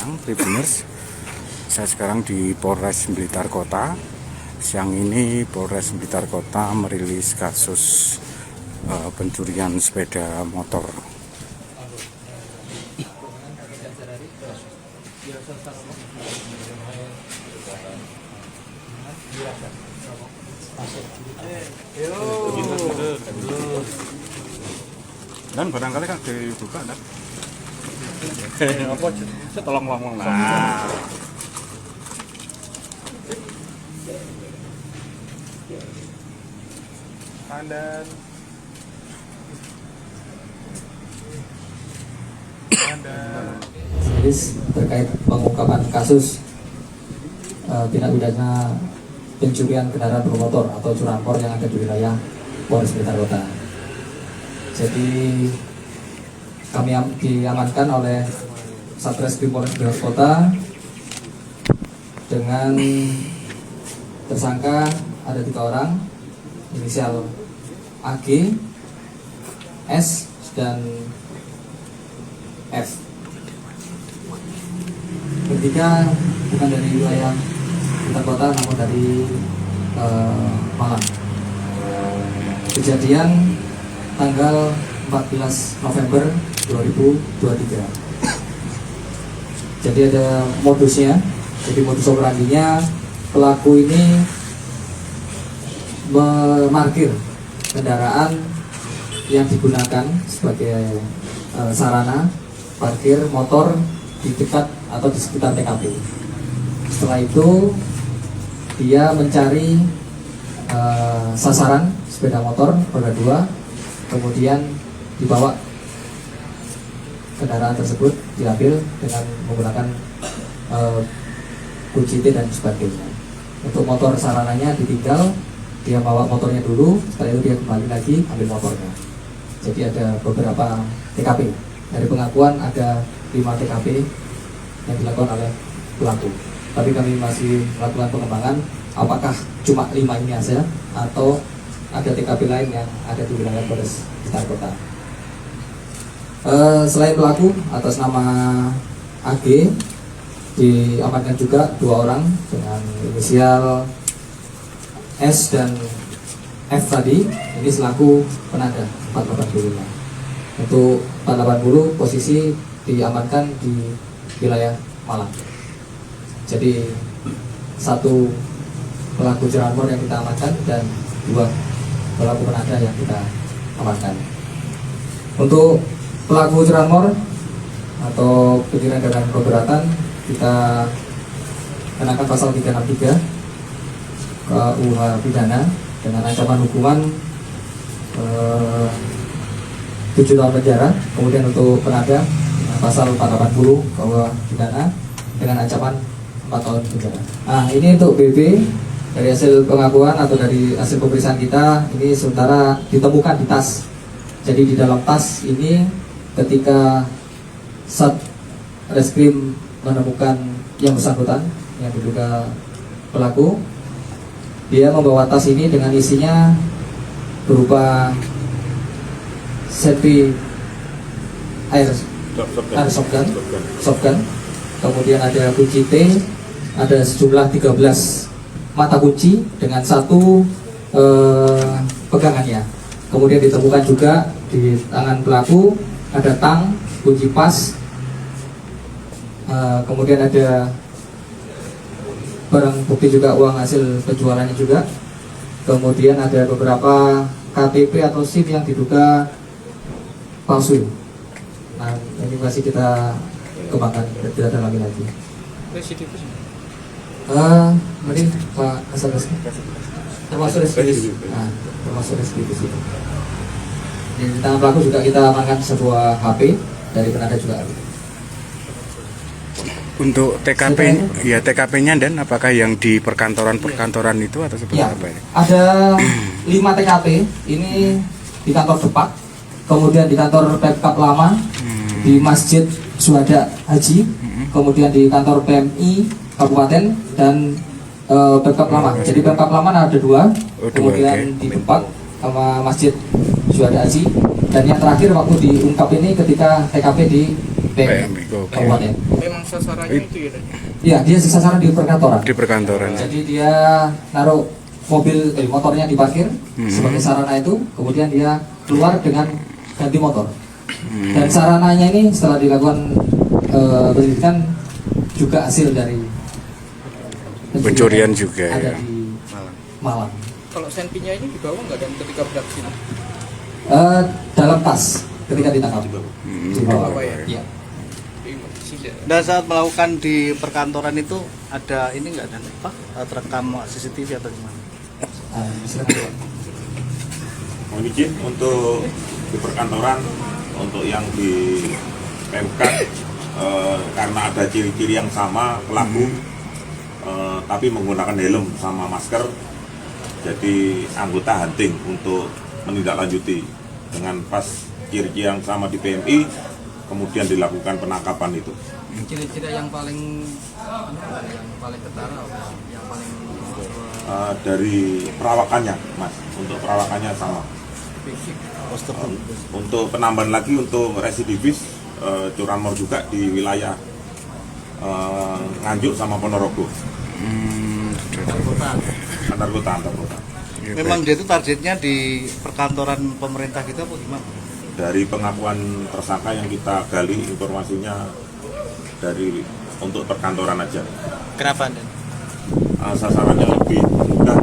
siang, Tribuners. Saya sekarang di Polres Blitar Kota. Siang ini Polres Blitar Kota merilis kasus pencurian sepeda motor. Dan barangkali kan dibuka kan? Apa? Saya tolong ngomong lah. Pandan. Terkait pengungkapan kasus tindak pidana pencurian kendaraan bermotor atau curanmor yang ada di wilayah Polres Blitar Kota. Jadi kami diamankan oleh Satreskrim Polres Blitar Kota dengan tersangka ada 3 orang, inisial AG, S, dan F. Bertiga bukan dari wilayah Blitar Kota namun dari Malang. Kejadian tanggal 14 November 2023. Jadi ada modusnya. Jadi modus operandinya, pelaku ini memarkir kendaraan yang digunakan sebagai sarana parkir motor di dekat atau di sekitar TKP. Setelah itu dia mencari sasaran sepeda motor roda 2, kemudian dibawa kendaraan tersebut, diambil dengan menggunakan kunci T dan sebagainya. Untuk motor sarananya ditinggal, dia bawa motornya dulu, setelah itu dia kembali lagi ambil motornya. Jadi ada beberapa TKP. Dari pengakuan ada 5 TKP yang dilakukan oleh pelaku. Tapi kami masih melakukan pengembangan apakah cuma 5 ini saja atau ada TKP lain yang ada di wilayah Polres Blitar Kota. Selain pelaku atas nama AG, diamankan juga 2 orang dengan inisial S dan F tadi. Ini selaku penanda 485. Untuk 480 posisi diamankan di wilayah Malang. Jadi 1 pelaku curanmor yang kita amankan dan 2 pelaku penanda yang kita amankan. Untuk pelaku curanmor atau pencurian dengan keberatan, kita kenakan pasal 363 KUH pidana dengan ancaman hukuman 7 tahun penjara. Kemudian untuk penada pasal 480 KUH pidana dengan ancaman 4 tahun penjara. Nah, ini untuk BB. Dari hasil pengakuan atau dari hasil pemeriksaan kita, ini sementara ditemukan di tas. Jadi di dalam tas ini ketika Satreskrim menemukan yang bersangkutan yang diduga pelaku, dia membawa tas ini dengan isinya berupa safety softgun, kemudian ada kunci T, ada sejumlah 13 mata kunci dengan 1 pegangannya. Kemudian ditemukan juga di tangan pelaku ada tang, kunci pas, kemudian ada barang bukti juga uang hasil penjualannya juga. Kemudian ada beberapa KTP atau SIM yang diduga palsu. Nah, ini masih kita kembangkan, tidak dalami lagi. Mari Pak Kasat, termasuk reski. Nah, termasuk reski di situ. Di tangan pelaku juga kita amankan sebuah HP dari penanda juga. Untuk TKP, ya TKP-nya dan apakah yang di perkantoran itu atau seperti ya, apa ya? Ada 5 TKP, ini di kantor Depak, kemudian di kantor Pemkab Lama, di Masjid Syuhada Haji, kemudian di kantor PMI Kabupaten dan Pemkab Lama. Jadi Pemkab Lama ada 2, kemudian di Depak sama Masjid Syuhada Haji, dan yang terakhir waktu diungkap ini ketika TKP di PMI Oke. Kabupaten. Memang sasarannya itu ya. Iya, dia sasaran di perkantoran. Di perkantoran. Jadi dia naruh motornya diparkir sebagai sarana itu, kemudian dia keluar dengan ganti motor. Dan sarananya ini setelah dilakukan penyelidikan juga hasil dari Pencurian juga ada ya. di Malang. Kalau senpinya ini dibawa nggak dan ketika beraksi? Dalam tas ketika ditangkap. Dibawa. Dibawa ya? Iya. Dan saat melakukan di perkantoran itu ada ini nggak dan apa terekam CCTV atau gimana? Silakan. Mohon izin untuk di perkantoran, untuk yang di PMK karena ada ciri-ciri yang sama pelaku, tapi menggunakan helm sama masker, jadi anggota hunting untuk menindaklanjuti dengan pas ciri-ciri yang sama di PMI, kemudian dilakukan penangkapan itu. Ciri-ciri yang paling ketara, yang paling Dari perawakannya, Mas, untuk perawakannya sama. Untuk penambahan lagi untuk residivis curanmor juga di wilayah Nganjuk sama Ponorogo. Antar kota. Memang dia itu targetnya di perkantoran pemerintah kita apa gimana? Dari pengakuan tersangka yang kita gali informasinya dari untuk perkantoran aja. Kenapa? Dan? Sasarannya lebih mudah